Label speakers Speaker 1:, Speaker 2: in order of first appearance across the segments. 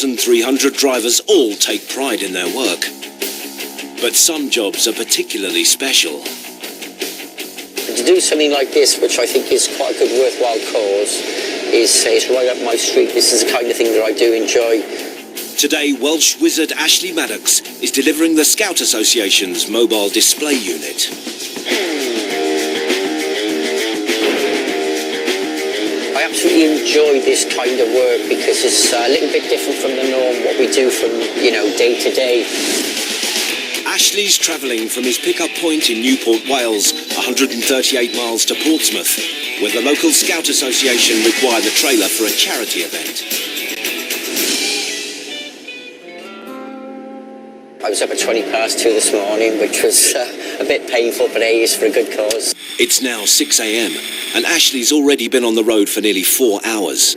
Speaker 1: 1,300 drivers all take pride in their work. But some jobs are particularly special.
Speaker 2: To do something like this, which I think is quite a good worthwhile cause, is right up my street. This is the kind of thing that I do enjoy.
Speaker 1: Today, Welsh wizard Ashley Maddox is delivering the Scout Association's mobile display unit.
Speaker 2: I absolutely enjoy this kind of work because it's a little bit different from the norm, what we do from, day to day.
Speaker 1: Ashley's travelling from his pick-up point in Newport, Wales, 138 miles to Portsmouth, where the local Scout Association require the trailer for a charity event.
Speaker 2: I was up at 2 this morning, which was a bit painful, but hey, it's for a good cause.
Speaker 1: It's now 6 a.m, and Ashley's already been on the road for nearly 4 hours.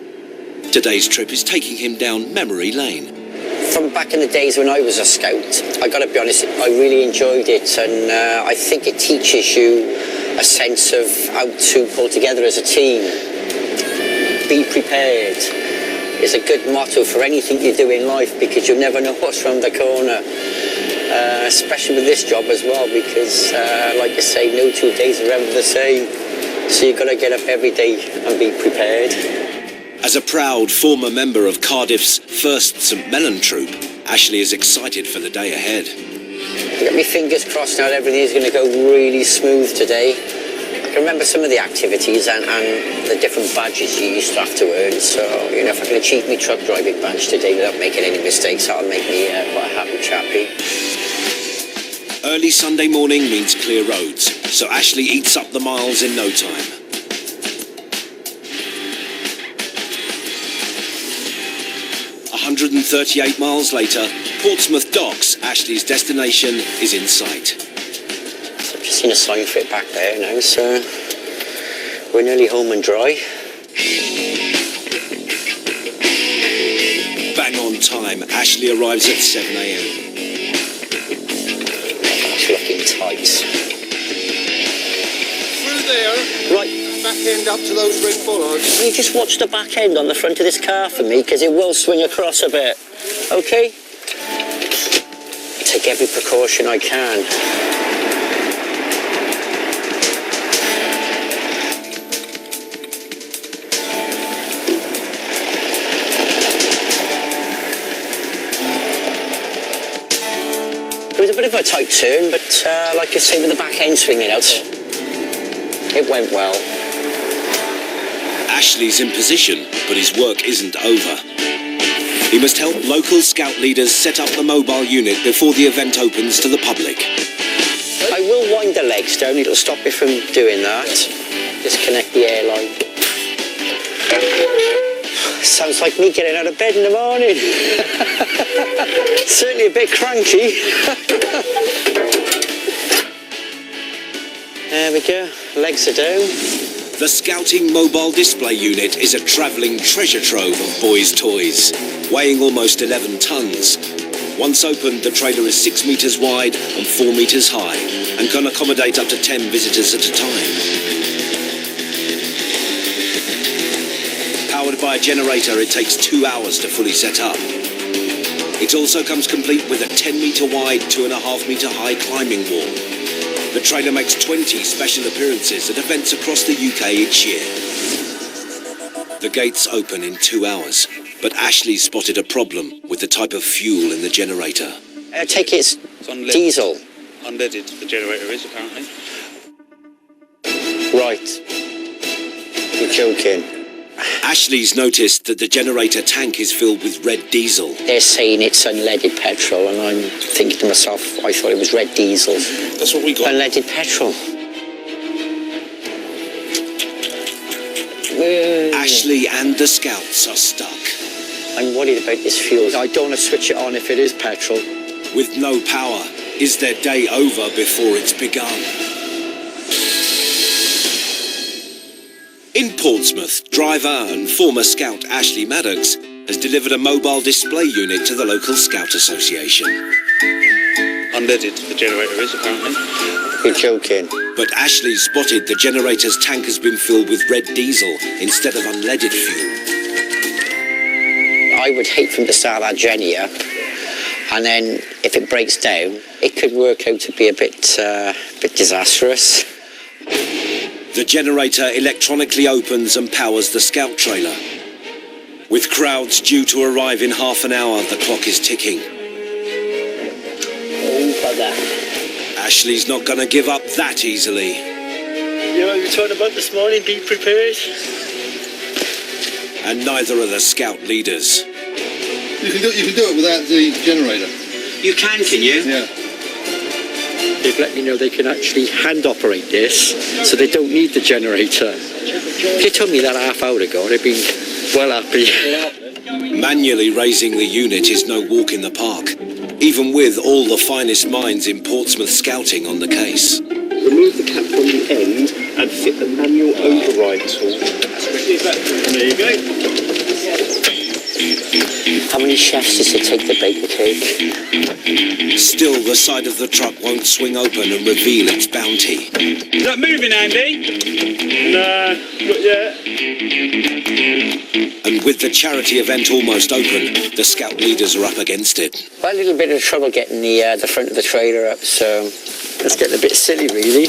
Speaker 1: Today's trip is taking him down memory lane.
Speaker 2: From back in the days when I was a scout, I got to be honest, I really enjoyed it, and I think it teaches you a sense of how to pull together as a team. Be prepared is a good motto for anything you do in life, because you never know what's around the corner, especially with this job as well, because like I say, no 2 days are ever the same, so you've got to get up every day and be prepared.
Speaker 1: As a proud former member of Cardiff's 1st St Mellon Troop, Ashley is excited for the day ahead.
Speaker 2: I've got my fingers crossed now that everything is going to go really smooth today. I can remember some of the activities and the different badges you used to have to earn, so if I can achieve my truck driving badge today without making any mistakes, that'll make me quite a happy chappy.
Speaker 1: Early Sunday morning means clear roads, so Ashley eats up the miles in no time. 138 miles later, Portsmouth docks, Ashley's destination, is in sight.
Speaker 2: So I've just seen a sign for it back there now, so we're nearly home and dry.
Speaker 1: Bang on time, Ashley arrives at 7 a.m.
Speaker 2: That's looking tight.
Speaker 3: Through there.
Speaker 2: Right.
Speaker 3: Back end up to those ring bollards.
Speaker 2: Can you just watch the back end on the front of this car for me, because it will swing across a bit, okay? Take every precaution I can. It was a bit of a tight turn, but like I say, with the back end swinging out, it went well.
Speaker 1: Ashley's in position, but his work isn't over. He must help local scout leaders set up the mobile unit before the event opens to the public.
Speaker 2: I will wind the legs down, it'll stop me from doing that. Disconnect the airline. Sounds like me getting out of bed in the morning. Certainly a bit cranky. There we go, legs are down.
Speaker 1: The Scouting Mobile Display Unit is a travelling treasure trove of boys' toys, weighing almost 11 tonnes. Once opened, the trailer is 6 metres wide and 4 metres high, and can accommodate up to 10 visitors at a time. Powered by a generator, it takes 2 hours to fully set up. It also comes complete with a 10 metre wide, 2.5 metre high climbing wall. The trailer makes 20 special appearances at events across the UK each year. The gates open in 2 hours, but Ashley spotted a problem with the type of fuel in the generator.
Speaker 2: I take it it's diesel.
Speaker 4: Unleaded, the generator is apparently.
Speaker 2: Right. You're joking.
Speaker 1: Ashley's noticed that the generator tank is filled with red diesel.
Speaker 2: They're saying it's unleaded petrol, and I'm thinking to myself, I thought it was red diesel.
Speaker 4: That's what we got.
Speaker 2: Unleaded petrol.
Speaker 1: Ashley and the scouts are stuck.
Speaker 2: I'm worried about this fuel. I don't want to switch it on if it is petrol.
Speaker 1: With no power, is their day over before it's begun? In Portsmouth, driver and former scout Ashley Maddox has delivered a mobile display unit to the local Scout Association.
Speaker 4: Unleaded, the generator is apparently.
Speaker 2: You're joking.
Speaker 1: But Ashley spotted the generator's tank has been filled with red diesel instead of unleaded fuel.
Speaker 2: I I would hate for him to start that Genia, and then if it breaks down, it could work out to be a bit disastrous.
Speaker 1: The generator electronically opens and powers the Scout trailer. With crowds due to arrive in half an hour, the clock is ticking.
Speaker 2: Oh, bugger.
Speaker 1: Ashley's not going to give up that easily.
Speaker 5: You know what we were talking about this morning, be prepared.
Speaker 1: And neither are the Scout leaders.
Speaker 3: You can do it without the generator.
Speaker 2: You can you?
Speaker 3: Yeah.
Speaker 5: They've let me know they can actually hand operate this, so they don't need the generator. If you told me that half hour ago, I'd have been well happy.
Speaker 1: Manually raising the unit is no walk in the park, even with all the finest minds in Portsmouth Scouting on the case.
Speaker 6: Remove the cap from the end and fit the manual override tool. There you go.
Speaker 2: How many chefs does it take to bake the cake?
Speaker 1: Still, the side of the truck won't swing open and reveal its bounty.
Speaker 4: Is that moving, Andy?
Speaker 6: Nah, not yet.
Speaker 1: And with the charity event almost open, the Scout leaders are up against it.
Speaker 2: Well, a little bit of trouble getting the front of the trailer up, so
Speaker 5: That's getting a bit silly, really.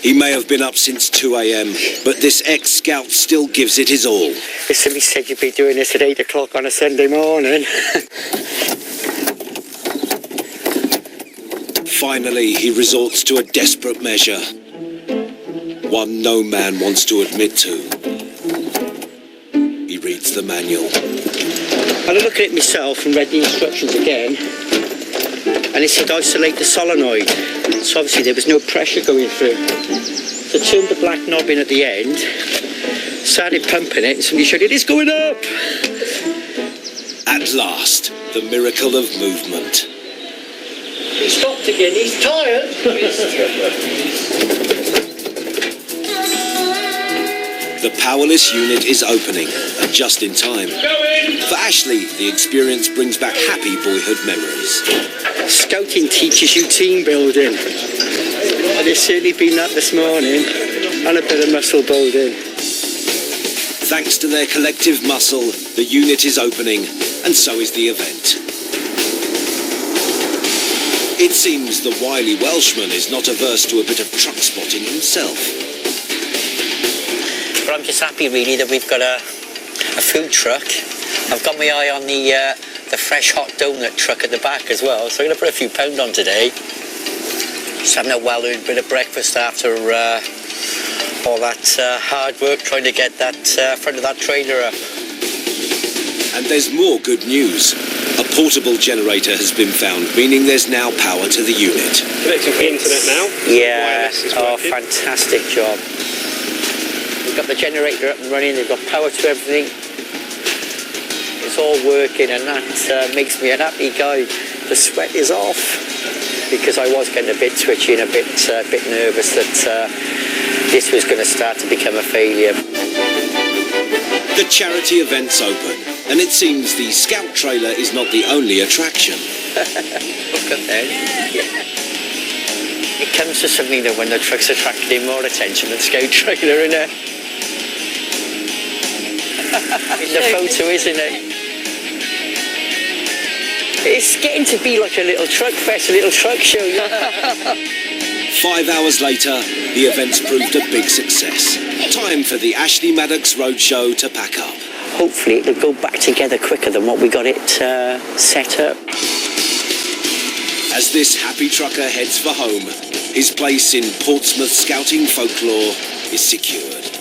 Speaker 1: He may have been up since 2 a.m, but this ex-Scout still gives it his all.
Speaker 5: If somebody said you'd be doing this at 8 o'clock on a Sunday morning.
Speaker 1: Finally, he resorts to a desperate measure. One no man wants to admit to. He reads the manual.
Speaker 5: I had a look at it myself and read the instructions again. And it said isolate the solenoid. So obviously there was no pressure going through. So I turned the black knob in at the end, started pumping it, and somebody showed it is going up.
Speaker 1: At last, the miracle of movement.
Speaker 5: He stopped again, he's tired.
Speaker 1: The powerless unit is opening, and just in time. For Ashley, the experience brings back happy boyhood memories.
Speaker 5: Scouting teaches you team building. And it's certainly been that this morning, and a bit of muscle building.
Speaker 1: Thanks to their collective muscle, the unit is opening, and so is the event. It seems the wily Welshman is not averse to a bit of truck spotting himself.
Speaker 2: but I'm just happy really that we've got a food truck. I've got my eye on the fresh hot donut truck at the back as well, so I'm going to put a few pound on today. Just having a well-earned bit of breakfast after all that hard work trying to get that front of that trailer up.
Speaker 1: And there's more good news. A portable generator has been found, meaning there's now power to the unit.
Speaker 6: Connecting to the internet now.
Speaker 2: Yeah, oh, fantastic job. We've got the generator up and running, they've got power to everything. It's all working, and that makes me an happy guy. The sweat is off, because I was getting a bit twitchy and a bit nervous that this was going to start to become a failure.
Speaker 1: The charity event's open, and it seems the Scout trailer is not the only attraction.
Speaker 2: Look at that. Yeah. It comes to something that when the truck's attracting more attention than Scout trailer, isn't it? In the photo, isn't it? It's getting to be like a little truck fest, a little truck show.
Speaker 1: 5 hours later, the event's proved a big success. Time for the Ashley Maddox Roadshow to pack up.
Speaker 2: Hopefully it'll go back together quicker than what we got it set up.
Speaker 1: As this happy trucker heads for home, his place in Portsmouth Scouting folklore is secured.